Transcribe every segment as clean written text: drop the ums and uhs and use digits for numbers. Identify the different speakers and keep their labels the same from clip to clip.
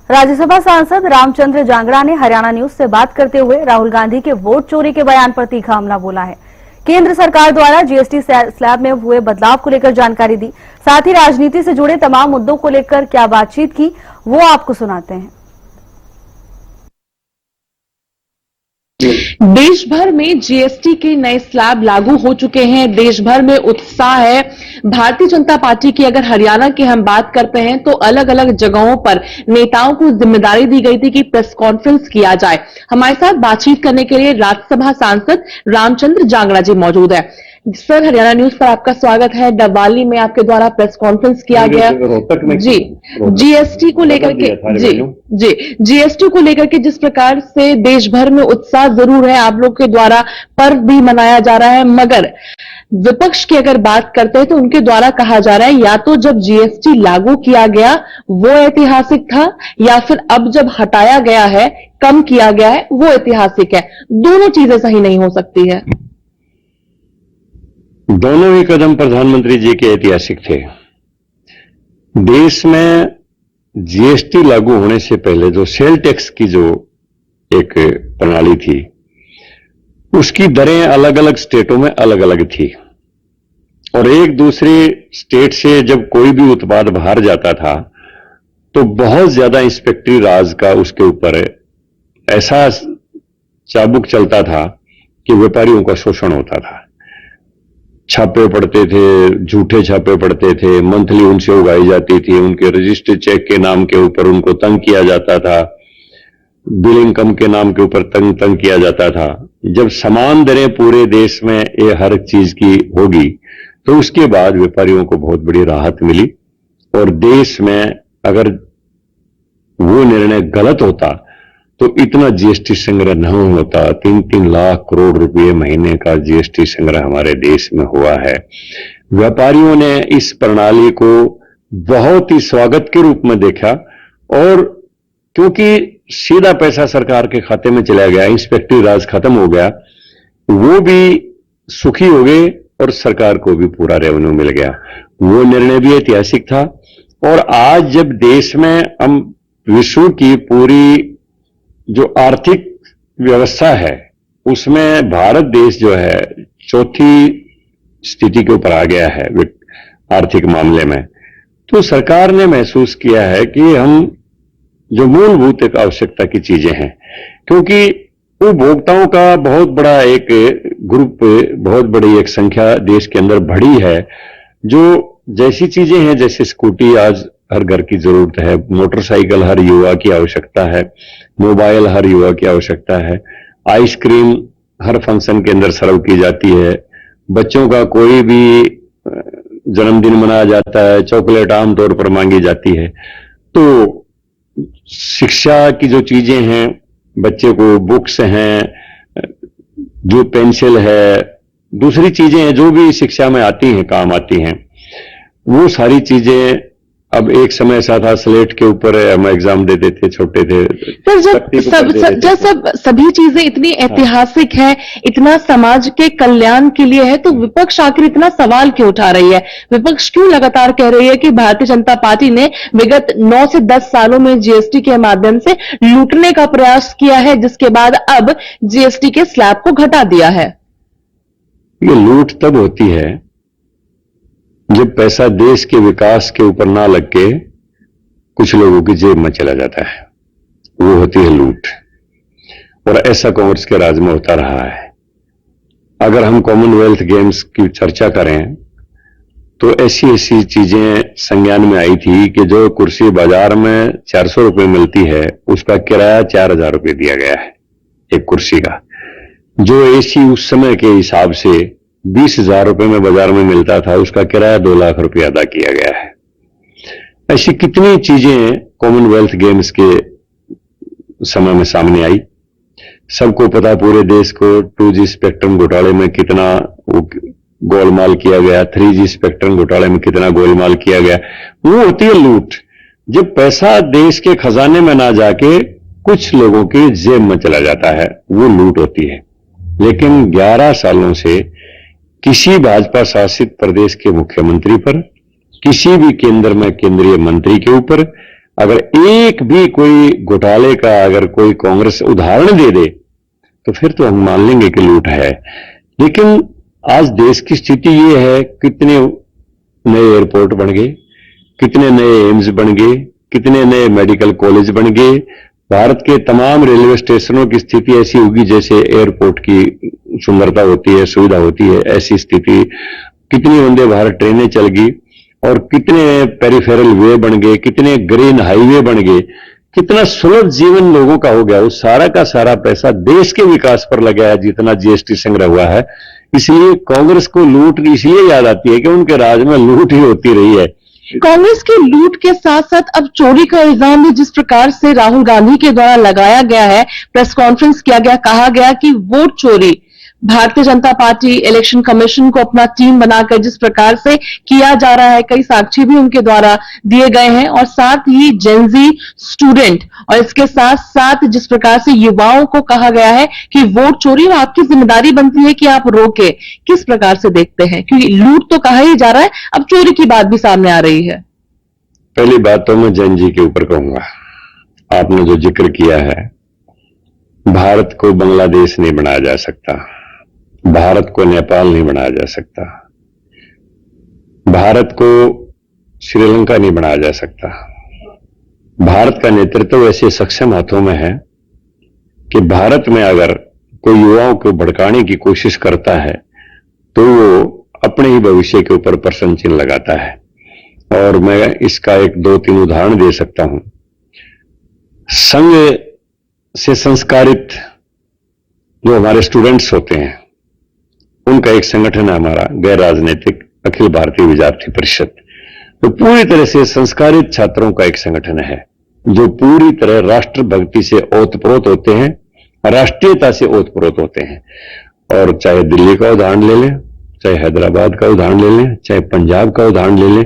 Speaker 1: राज्यसभा सांसद रामचंद्र जांगड़ा ने हरियाणा न्यूज से बात करते हुए राहुल गांधी के वोट चोरी के बयान पर तीखा हमला बोला है। केंद्र सरकार द्वारा जीएसटी स्लैब में हुए बदलाव को लेकर जानकारी दी, साथ ही राजनीति से जुड़े तमाम मुद्दों को लेकर क्या बातचीत की वो आपको सुनाते हैं।
Speaker 2: देश भर में जीएसटी के नए स्लैब लागू हो चुके हैं। देश भर में उत्साह है। भारतीय जनता पार्टी की अगर हरियाणा की हम बात करते हैं तो अलग अलग जगहों पर नेताओं को जिम्मेदारी दी गई थी कि प्रेस कॉन्फ्रेंस किया जाए। हमारे साथ बातचीत करने के लिए राज्यसभा सांसद रामचंद्र जांगड़ा जी मौजूद है। सर, हरियाणा न्यूज पर आपका स्वागत है। डबवाली में आपके द्वारा प्रेस कॉन्फ्रेंस किया गया जी जीएसटी को लेकर के जीएसटी को लेकर के जिस प्रकार से देश भर में उत्साह जरूर है, आप लोग के द्वारा पर्व भी मनाया जा रहा है, मगर विपक्ष की अगर बात करते हैं तो उनके द्वारा कहा जा रहा है या तो जब जीएसटी लागू किया गया वो ऐतिहासिक था या फिर अब जब हटाया गया है, कम किया गया है, वो ऐतिहासिक है। दोनों चीजें सही नहीं हो सकती है।
Speaker 3: दोनों ही कदम प्रधानमंत्री जी के ऐतिहासिक थे। देश में जीएसटी लागू होने से पहले जो सेल टैक्स की जो एक प्रणाली थी, उसकी दरें अलग अलग स्टेटों में अलग अलग थी और एक दूसरे स्टेट से जब कोई भी उत्पाद बाहर जाता था तो बहुत ज्यादा इंस्पेक्टरी राज का उसके ऊपर ऐसा चाबुक चलता था कि व्यापारियों का शोषण होता था। छापे पड़ते थे, झूठे छापे पड़ते थे, मंथली उनसे उगाई जाती थी, उनके रजिस्टर्ड चेक के नाम के ऊपर उनको तंग किया जाता था, बिलिंग कम के नाम के ऊपर तंग किया जाता था। जब समान दरें पूरे देश में ये हर चीज की होगी तो उसके बाद व्यापारियों को बहुत बड़ी राहत मिली और देश में अगर वो निर्णय गलत होता तो इतना जीएसटी संग्रह नहीं होता। 3-3 लाख करोड़ रुपए महीने का जीएसटी संग्रह हमारे देश में हुआ है। व्यापारियों ने इस प्रणाली को बहुत ही स्वागत के रूप में देखा और क्योंकि सीधा पैसा सरकार के खाते में चला गया, इंस्पेक्टरी राज खत्म हो गया, वो भी सुखी हो गए और सरकार को भी पूरा रेवेन्यू मिल गया। वो निर्णय भी ऐतिहासिक था। और आज जब देश में हम विश्व की पूरी जो आर्थिक व्यवस्था है उसमें भारत देश जो है चौथी स्थिति के ऊपर आ गया है आर्थिक मामले में, तो सरकार ने महसूस किया है कि हम जो मूलभूत एक आवश्यकता की चीजें हैं, क्योंकि उपभोक्ताओं का बहुत बड़ा एक ग्रुप, बहुत बड़ी एक संख्या देश के अंदर बढ़ी है, जो जैसी चीजें हैं जैसे स्कूटी आज हर घर की जरूरत है, मोटरसाइकिल हर युवा की आवश्यकता है, मोबाइल हर युवा की आवश्यकता है, आइसक्रीम हर फंक्शन के अंदर सर्व की जाती है, बच्चों का कोई भी जन्मदिन मनाया जाता है, चॉकलेट आमतौर पर मांगी जाती है। तो शिक्षा की जो चीजें हैं, बच्चे को बुक्स हैं, जो पेंसिल है, दूसरी चीजें हैं जो भी शिक्षा में आती हैं, काम आती हैं, वो सारी चीजें अब एक समय ऐसा था स्लेट के ऊपर हम एग्जाम देते थे, छोटे थे।
Speaker 2: जब सभी चीजें इतनी ऐतिहासिक है, इतना समाज के कल्याण के लिए है, तो विपक्ष आखिर इतना सवाल क्यों उठा रही है? विपक्ष क्यों लगातार कह रही है कि भारतीय जनता पार्टी ने विगत 9 से 10 सालों में जीएसटी के माध्यम से लूटने का प्रयास किया है, जिसके बाद अब जीएसटी के स्लैब को घटा दिया है?
Speaker 3: ये लूट तब होती है जब पैसा देश के विकास के ऊपर ना लग के कुछ लोगों की जेब में चला जाता है, वो होती है लूट। और ऐसा कांग्रेस के राज में होता रहा है। अगर हम कॉमनवेल्थ गेम्स की चर्चा करें तो ऐसी ऐसी चीजें संज्ञान में आई थी कि जो कुर्सी बाजार में 400 रुपए मिलती है उसका किराया 4000 रुपए दिया गया है एक कुर्सी का। जो एसी उस समय के हिसाब से 20,000 रुपए में बाजार में मिलता था, उसका किराया 2 लाख रुपए अदा किया गया है। ऐसी कितनी चीजें कॉमनवेल्थ गेम्स के समय में सामने आई। सबको पता, पूरे देश को 2G स्पेक्ट्रम घोटाले में कितना गोलमाल किया गया, 3G स्पेक्ट्रम घोटाले में कितना गोलमाल किया गया। वो होती है लूट, जब पैसा देश के खजाने में ना जाके कुछ लोगों की जेब में चला जाता है, वो लूट होती है। लेकिन 11 सालों से किसी भाजपा शासित प्रदेश के मुख्यमंत्री पर, किसी भी केंद्र में केंद्रीय मंत्री के ऊपर अगर एक भी कोई घोटाले का अगर कोई कांग्रेस उदाहरण दे दे तो फिर तो हम मान लेंगे कि लूट है। लेकिन आज देश की स्थिति ये है, कितने नए एयरपोर्ट बन गए, कितने नए एम्स बन गए, कितने नए मेडिकल कॉलेज बन गए। भारत के तमाम रेलवे स्टेशनों की स्थिति ऐसी होगी जैसे एयरपोर्ट की सुंदरता होती है, सुविधा होती है, ऐसी स्थिति। कितनी वंदे भारत ट्रेनें चल गई और कितने पेरिफेरल वे बन गए, कितने ग्रीन हाईवे बन गए, कितना सुलभ जीवन लोगों का हो गया। उस सारा का सारा पैसा देश के विकास पर लगा है, जितना जीएसटी संग्रह हुआ है। इसलिए कांग्रेस को लूट इसलिए याद आती है कि उनके राज में लूट ही होती रही है।
Speaker 2: कांग्रेस की लूट के साथ साथ अब चोरी का इल्जाम भी जिस प्रकार से राहुल गांधी के द्वारा लगाया गया है, प्रेस कॉन्फ्रेंस किया गया, कहा गया कि वोट चोरी Bharatiya Janata party election commission को अपना टीम बनाकर जिस प्रकार से किया जा रहा है, कई साक्ष्य भी उनके द्वारा दिए गए हैं, और साथ ही जेनजी स्टूडेंट और इसके साथ साथ जिस प्रकार से युवाओं को कहा गया है कि वोट चोरी और आपकी जिम्मेदारी बनती है कि आप रोके। किस प्रकार से देखते हैं, क्योंकि लूट तो कहा ही जा रहा है, अब चोरी की बात भी सामने आ रही है।
Speaker 3: पहली बात तो मैं जैन जी के ऊपर कहूंगा, आपने जो जिक्र किया है, भारत को बांग्लादेश नहीं बनाया जा सकता, भारत को नेपाल नहीं बनाया जा सकता, भारत को श्रीलंका नहीं बनाया जा सकता। भारत का नेतृत्व ऐसे सक्षम हाथों में है कि भारत में अगर कोई युवाओं को भड़काने की कोशिश करता है तो वो अपने ही भविष्य के ऊपर प्रश्न चिन्ह लगाता है। और मैं इसका एक दो तीन उदाहरण दे सकता हूं। संघ से संस्कारित जो हमारे स्टूडेंट्स होते हैं, उनका एक संगठन है हमारा गैर राजनीतिक अखिल भारतीय विद्यार्थी परिषद। तो पूरी तरह से संस्कारित छात्रों का एक संगठन है जो पूरी तरह राष्ट्रभक्ति से ओतप्रोत होते हैं, राष्ट्रीयता से ओतप्रोत होते हैं। और चाहे दिल्ली का उदाहरण ले लें, चाहे हैदराबाद का उदाहरण ले लें, चाहे पंजाब का उदाहरण ले लें,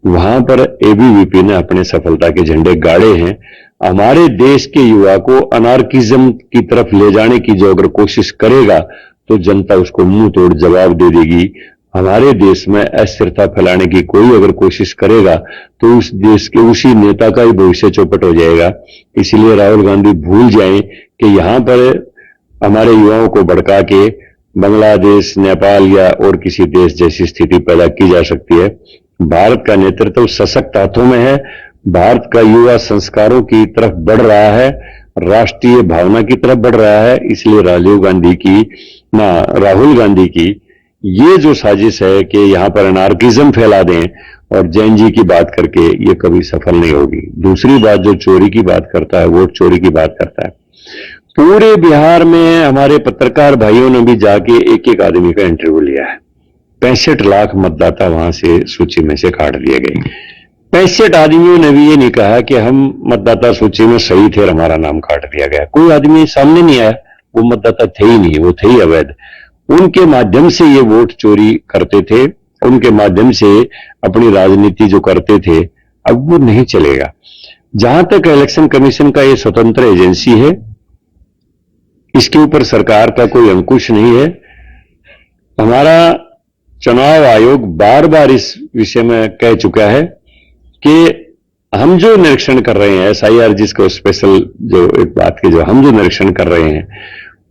Speaker 3: वहां पर एबीवीपी ने अपने सफलता के झंडे गाड़े हैं। हमारे देश के युवा को अनार्किज्म की तरफ ले जाने की जो अगर कोशिश करेगा तो जनता उसको मुंह तोड़ जवाब दे देगी। हमारे देश में अस्थिरता फैलाने की कोई अगर कोशिश करेगा तो उस देश के उसी नेता का ही भविष्य चौपट हो जाएगा। इसीलिए राहुल गांधी भूल जाएं कि यहां पर हमारे युवाओं को भड़का के बांग्लादेश, नेपाल या और किसी देश जैसी स्थिति पैदा की जा सकती है। भारत का नेतृत्व सशक्त हाथों में है, भारत का युवा संस्कारों की तरफ बढ़ रहा है, राष्ट्रीय भावना की तरफ बढ़ रहा है। इसलिए राहुल गांधी की ये जो साजिश है कि यहां पर अनार्किज्म फैला दें और जैन जी की बात करके, ये कभी सफल नहीं होगी। दूसरी बात, जो चोरी की बात करता है, वोट चोरी की बात करता है, पूरे बिहार में हमारे पत्रकार भाइयों ने भी जाके एक एक आदमी का इंटरव्यू लिया है। 65 लाख मतदाता वहां से सूची में से काट दिए गए। 65 आदमियों ने भी ये नहीं कहा कि हम मतदाता सूची में सही थे और हमारा नाम काट दिया गया। कोई आदमी सामने नहीं आया, वो मतदाता थे ही नहीं, वो थे ही अवैध। उनके माध्यम से ये वोट चोरी करते थे, उनके माध्यम से अपनी राजनीति जो करते थे, अब वो नहीं चलेगा। जहां तक इलेक्शन कमीशन का ये स्वतंत्र एजेंसी है, इसके ऊपर सरकार का कोई अंकुश नहीं है। हमारा चुनाव आयोग बार बार इस विषय में कह चुका है कि हम जो निरीक्षण कर रहे हैं, एसआईआर जिसको स्पेशल जो एक बात की जो हम जो निरीक्षण कर रहे हैं,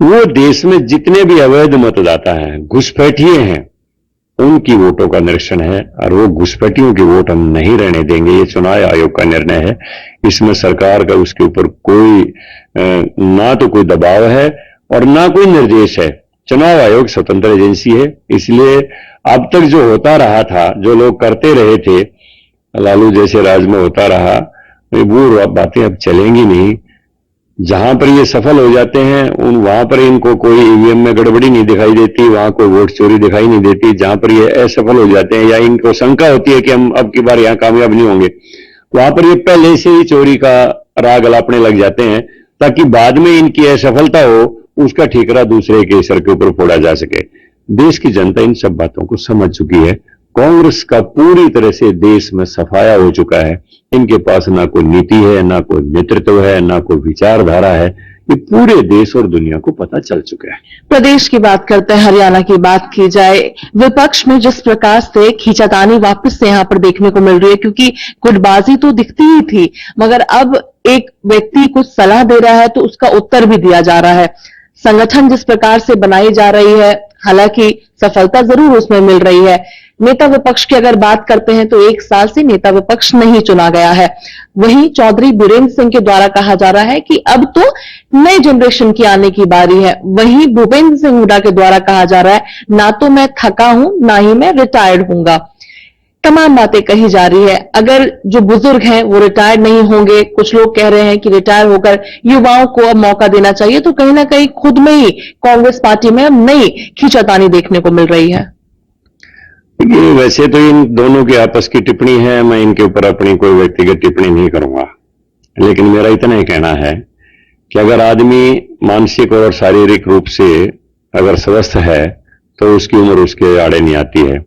Speaker 3: वो देश में जितने भी अवैध मतदाता हैं, घुसपैठिए हैं, उनकी वोटों का निरीक्षण है। और वो घुसपैठियों की वोट हम नहीं रहने देंगे। ये चुनाव आयोग का निर्णय है, इसमें सरकार का उसके ऊपर कोई ना तो कोई दबाव है और ना कोई निर्देश है। चुनाव आयोग स्वतंत्र एजेंसी है। इसलिए अब तक जो होता रहा था, जो लोग करते रहे थे, लालू जैसे राज में होता रहा, वो बातें अब चलेंगी नहीं। जहां पर ये सफल हो जाते हैं वहां पर इनको कोई ईवीएम में गड़बड़ी नहीं दिखाई देती, वहां कोई वोट चोरी दिखाई नहीं देती। जहां पर ये असफल हो जाते हैं या इनको शंका होती है कि हम अब की बार यहां कामयाब नहीं होंगे, वहां पर ये पहले से ही चोरी का राग अलापने लग जाते हैं, ताकि बाद में इनकी असफलता हो उसका ठीकरा दूसरे के सर के ऊपर फोड़ा जा सके। देश की जनता इन सब बातों को समझ चुकी है। कांग्रेस का पूरी तरह से देश में सफाया हो चुका है। इनके पास ना कोई नीति है, ना कोई नेतृत्व है, ना कोई विचारधारा है। ये पूरे देश और दुनिया को पता चल चुका है।
Speaker 2: प्रदेश की बात करते हैं, हरियाणा की बात की जाए, विपक्ष में जिस प्रकार से खींचातानी वापस से यहां पर देखने को मिल रही है, क्योंकि गुटबाजी तो दिखती ही थी, मगर अब एक व्यक्ति कुछ सलाह दे रहा है तो उसका उत्तर भी दिया जा रहा है। संगठन जिस प्रकार से बनाई जा रही है, हालांकि सफलता जरूर उसमें मिल रही है। नेता विपक्ष की अगर बात करते हैं तो 1 साल से नेता विपक्ष नहीं चुना गया है। वहीं चौधरी बीरेंद्र सिंह के द्वारा कहा जा रहा है कि अब तो नई जनरेशन की आने की बारी है। वहीं भूपेंद्र सिंह हुड्डा के द्वारा कहा जा रहा है, ना तो मैं थका हूं, ना ही मैं रिटायर्ड हूंगा। तमाम बातें कही जा रही है। अगर जो बुजुर्ग हैं वो रिटायर्ड नहीं होंगे, कुछ लोग कह रहे हैं कि रिटायर होकर युवाओं को अब मौका देना चाहिए, तो कहीं ना कहीं खुद में ही कांग्रेस पार्टी में अब नई खींचातानी देखने को मिल रही है।
Speaker 3: ये वैसे तो इन दोनों की आपस की टिप्पणी है, मैं इनके ऊपर अपनी कोई व्यक्तिगत टिप्पणी नहीं करूंगा, लेकिन मेरा इतना ही कहना है कि अगर आदमी मानसिक और शारीरिक रूप से अगर स्वस्थ है तो उसकी उम्र उसके आड़े नहीं आती है।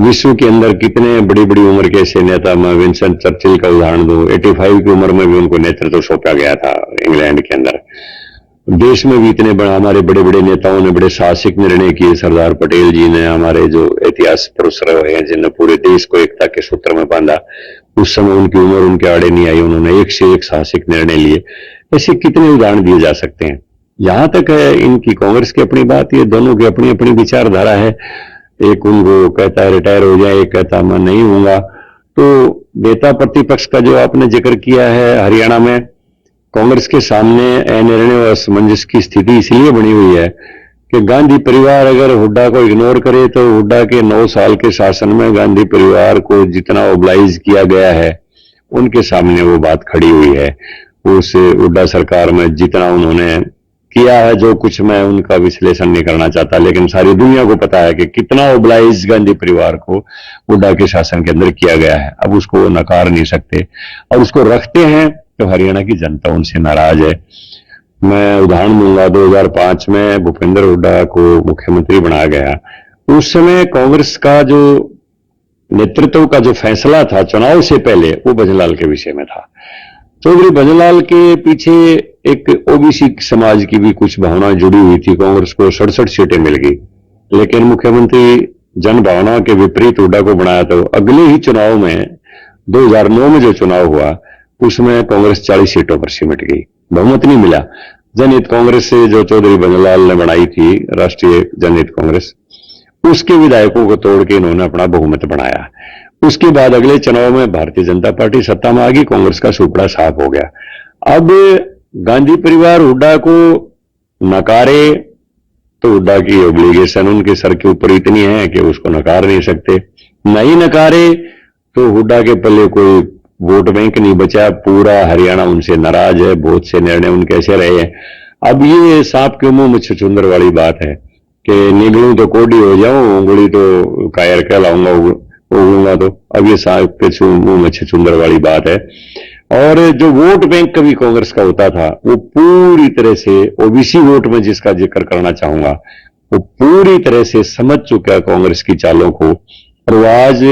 Speaker 3: विश्व के अंदर कितने बड़ी बड़ी उम्र के ऐसे नेता, मैं विंस्टन चर्चिल का उदाहरण दूं, 85 की उम्र में भी उनको नेतृत्व सौंपा गया था इंग्लैंड के अंदर। देश में भी इतने हमारे बड़े बड़े नेताओं ने बड़े साहसिक निर्णय किए। सरदार पटेल जी ने, हमारे जो इतिहास पुरुष रहे हैं जिन्होंने पूरे देश को एकता के सूत्र में बांधा, उस समय उनकी उम्र उनके आड़े नहीं आई, उन्होंने एक से एक साहसिक निर्णय लिए। ऐसे कितने उदाहरण दिए जा सकते हैं। यहां तक है इनकी कांग्रेस की अपनी बात, ये दोनों की अपनी अपनी विचारधारा है। एक उनको कहता है रिटायर हो जाए, एक कहता मैं नहीं हूंगा। तो नेता प्रतिपक्ष का जो आपने जिक्र किया है, हरियाणा में कांग्रेस के सामने अनिर्णय और असमंजस की स्थिति इसलिए बनी हुई है कि गांधी परिवार अगर हुड्डा को इग्नोर करे तो हुड्डा के 9 साल के शासन में गांधी परिवार को जितना ओबलाइज किया गया है, उनके सामने वो बात खड़ी हुई है। उस हुड्डा सरकार में जितना उन्होंने किया है, जो कुछ मैं उनका विश्लेषण नहीं करना चाहता, लेकिन सारी दुनिया को पता है कि कितना ओबलाइज गांधी परिवार को हुड्डा के शासन के अंदर किया गया है। अब उसको वो नकार नहीं सकते और उसको रखते हैं तो हरियाणा की जनता उनसे नाराज है। मैं उदाहरण दूंगा, 2005 में भूपेंद्र हुड्डा को मुख्यमंत्री बनाया गया। उस समय कांग्रेस का जो नेतृत्व का जो फैसला था चुनाव से पहले, वो भजनलाल के विषय में था। चौधरी भजनलाल के पीछे एक ओबीसी समाज की भी कुछ भावनाएं जुड़ी हुई थी। कांग्रेस को 67 सीटें मिल गई, लेकिन मुख्यमंत्री जन भावना के विपरीत हुड्डा को बनाया। तो अगले ही चुनाव में 2009 में जो चुनाव हुआ उसमें कांग्रेस 40 सीटों पर सिमट गई, बहुमत नहीं मिला। जनहित कांग्रेस से जो चौधरी भजनलाल ने बनाई थी, राष्ट्रीय जनहित कांग्रेस, उसके विधायकों को तोड़ के इन्होंने अपना बहुमत बनाया। उसके बाद अगले चुनाव में भारतीय जनता पार्टी सत्ता में आ गई, कांग्रेस का सुपड़ा साफ हो गया। अब गांधी परिवार हुड्डा को नकारे तो हुड्डा की ऑब्लिगेशन उनके सर के ऊपर इतनी है कि उसको नकार नहीं सकते, नहीं नकारे तो हुड्डा के पल्ले कोई वोट बैंक नहीं बचा। पूरा हरियाणा उनसे नाराज है, बहुत से निर्णय उनके ऐसे रहे हैं। अब ये सांप के मुंह में छुछुंदर वाली बात है कि निगलूं तो कोडी हो जाऊं, उंगली तो कायर कहलाऊंगा, उगूंगा तो। अब ये सांप के मुंह में छुछुंदर वाली बात है। और जो वोट बैंक कभी कांग्रेस का होता था, वो पूरी तरह से ओबीसी वोट में जिसका जिक्र करना चाहूंगा, वो पूरी तरह से समझ चुका कांग्रेस की चालों को, और वो आज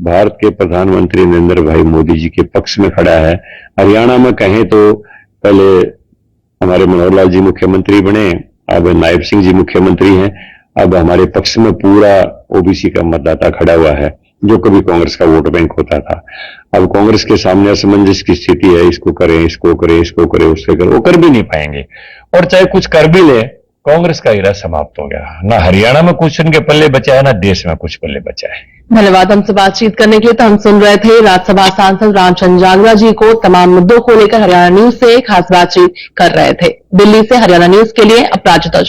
Speaker 3: भारत के प्रधानमंत्री नरेंद्र भाई मोदी जी के पक्ष में खड़ा है। हरियाणा में कहें तो पहले हमारे मनोहर लाल जी मुख्यमंत्री बने, अब नायब सिंह जी मुख्यमंत्री हैं। अब हमारे पक्ष में पूरा ओबीसी का मतदाता खड़ा हुआ है, जो कभी कांग्रेस का वोट बैंक होता था। अब कांग्रेस के सामने असमंजस की स्थिति है, इसको करें, इसको करें, इसको करें, उससे करें, वो कर भी नहीं पाएंगे। और चाहे कुछ कर भी ले, कांग्रेस का इरा समाप्त हो गया। ना हरियाणा में कुछ उनके पल्ले बचा है, ना देश में कुछ पल्ले बचा है।
Speaker 2: धन्यवाद हमसे बातचीत करने के लिए। तो हम सुन रहे थे राज्यसभा सांसद रामचंद्र जांगड़ा जी को तमाम मुद्दों को लेकर हरियाणा न्यूज से खास बातचीत कर रहे थे। दिल्ली से हरियाणा न्यूज के लिए अपराजिता।